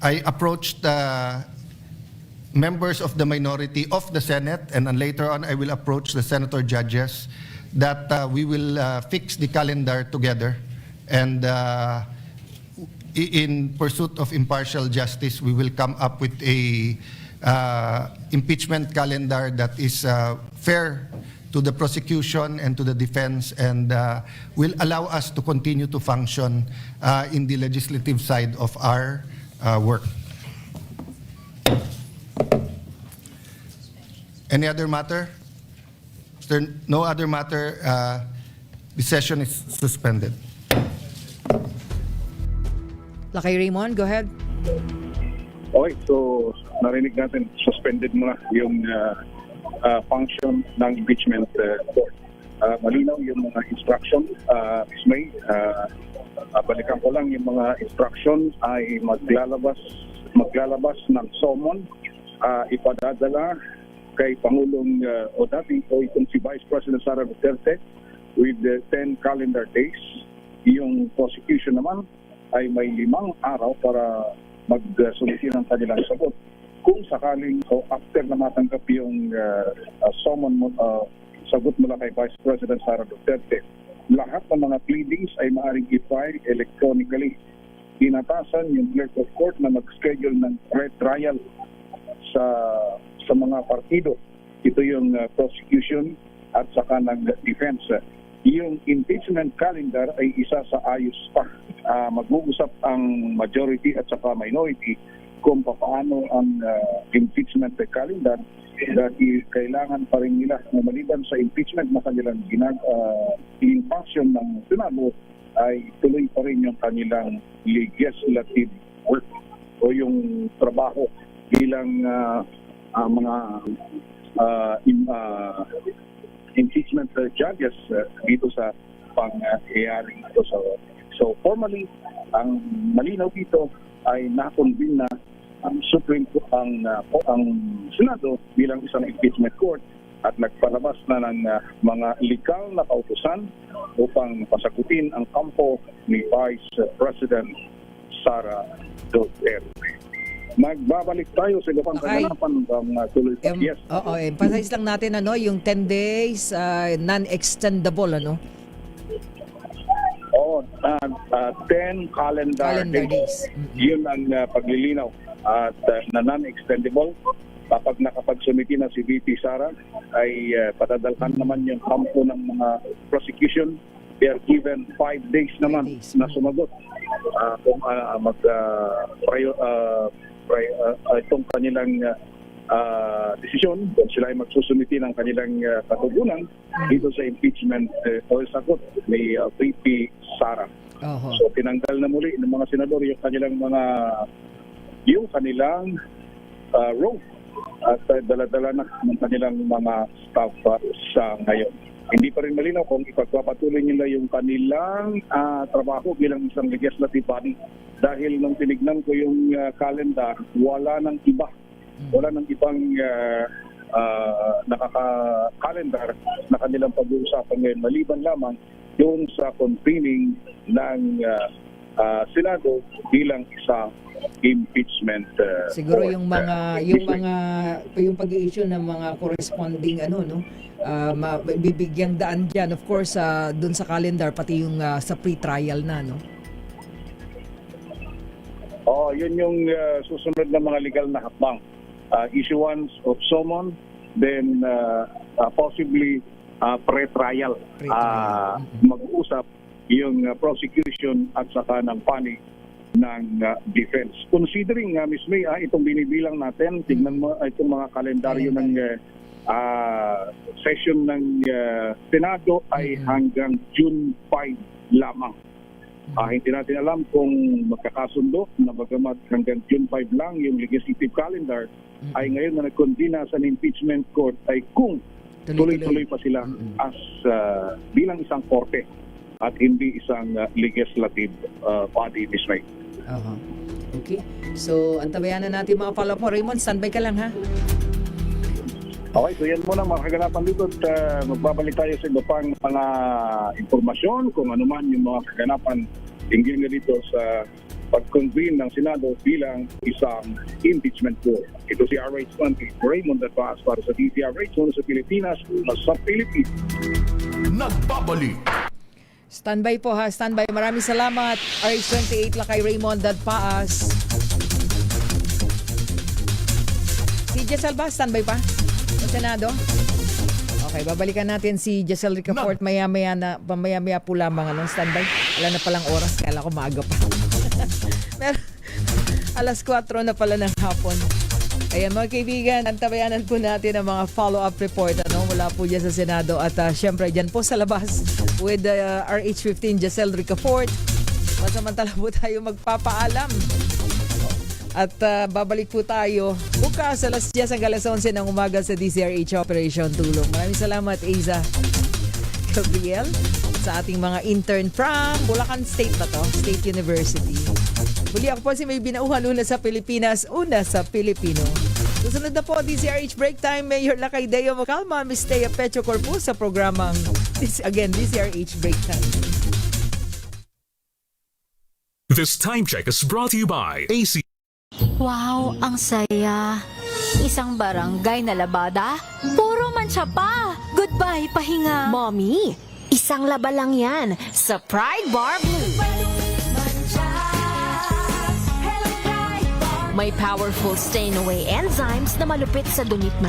I approached members of the minority of the Senate, and then later on I will approach the senator judges, that we will fix the calendar together, and in pursuit of impartial justice, we will come up with a impeachment calendar that is fair to the prosecution and to the defense, and will allow us to continue to function in the legislative side of our work. Any other matter? Is there no other matter? The session is suspended. Lakay Raymond, go ahead. Okay, so narinig natin, suspended muna yung function ng impeachment court. Malinaw yung mga instruction, Ms. May, balikan ko lang yung mga instruction ay maglalabas ng summon, ipadadala kay Pangulong o dating o itong si Vice President Sara Duterte with 10 calendar days. Yung prosecution naman ay may 5 araw para mag-sumiti ng kanilang sagot. Kung sakaling o after na matanggap yung summon sagot mula kay Vice President Sara Duterte, lahat ng mga pleadings ay maaaring i-file electronically. Inatasan yung clerk of court na mag-schedule ng trial sa mga partido. Ito yung prosecution at saka ng defense. Yung impeachment calendar ay isa sa ayos pa. Mag-uusap ang majority at saka minority kung paano ang impeachment calendar, dahil kailangan pa rin nila na maliban sa impeachment na kanilang in function ng Senado, ay tuloy pa rin yung kanilang legislative work o yung trabaho bilang mga impeachment judges dito sa pangyayari ito. So formally, ang malinaw dito ay na-convene na ang Supreme Court, ang Senado bilang isang impeachment court, at nagpalabas na ng mga legal na kautusan upang pasagutin ang kampo ni Vice President Sara Duterte. Magbabalik tayo sa iba pang kaganapan ng tuloy. Yes. Oo, emphasize lang natin yung 10 days non-extendable, ano? Oo, 10 calendar days. Yun ang paglilinaw at na non-extendable. Kapag nakapagsumiti na si VP Sara, ay patadalhan naman yung kampo ng mga prosecution. They are given 5 days naman na sumagot kung itong kanilang desisyon, kung sila ay magsusumiti ng kanilang katugunan dito sa impeachment o sagot ni VP Sara. So tinanggal na muli ng mga senador yung kanilang row at dala-dala na ng kanilang mga staff sa ngayon. Hindi pa rin malinaw kung ipagpapatuloy nila yung kanilang trabaho bilang isang legislative body, dahil nung tinignan ko yung calendar, wala nang ibang nakaka-calendar na kanilang pag-uusapan ngayon, maliban lamang yung sa convening ng Senado bilang isang impeachment siguro court. yung pag-i-issue ng mga corresponding bibigyang daan dyan, of course, dun sa calendar, pati yung sa pre-trial na, no? Yun yung susunod na mga legal na hakbang. Issuance of summon, then possibly pre-trial. Mag-uusap yung prosecution at saka ng panig ng defense. Considering, Ms. May, itong binibilang natin, tignan mo itong mga kalendaryo ng session ng Senado ay hanggang June 5 lamang. Hindi natin alam kung magkakasundo na bagamat hanggang June 5 lang yung legislative calendar, ay ngayon na nag-convene sa impeachment court ay kung tuloy-tuloy pa sila as bilang isang korte at hindi isang legislative body, Ms. May. Okay. So, antabayan na natin mga follow-up mo. Raymond, standby ka lang, ha? Okay, so yan muna mga kaganapan dito, at magbabalik tayo sa iba pang mga impormasyon kung ano man yung mga kaganapan hinggil nga dito sa pag-convene ng Senado bilang isang impeachment court. Ito si RH20, Raymond Dadvas para sa DZRH, una sa Pilipinas, una sa Pilipinas. Nagbabalik Standby po ha, standby. Maraming salamat. RH28 Lakay Raymond Dadpaas. Si Jessel ba? Standby pa? Sa Senado? Okay, babalikan natin si Jessel Ricafort maya-maya po lamang. Standby? Wala na palang oras, kaya ko maaga pa. Pero, alas 4 na pala ng hapon. Ayan mga kaibigan, antabayanan po natin ang mga follow-up report mula po dyan sa Senado at syempre dyan po sa labas with RH15 Jessel Ricafort. Masamantala po tayo magpapaalam. At babalik po tayo bukas alas 10 hanggang alas 11 ng umaga sa DZRH Operation Tulong. Maraming salamat, Aiza Gabriel, sa ating mga intern from Bulacan State ba to? State University. Muli ako po si May Binauhan, una sa Pilipinas, una sa Pilipino. Susunod na po, DZRH Break Time, Mayor Lakay Deo Macalma, Miss Thea Pecho Corpus sa programang, again, DZRH Break Time. This time check is brought to you by AC. Wow, ang saya. Isang barangay na labada, puro mancha pa. Goodbye, pahinga. Mommy, isang laba lang yan sa Pride Bar Blue. May powerful stain-away enzymes na malupit sa dunit man.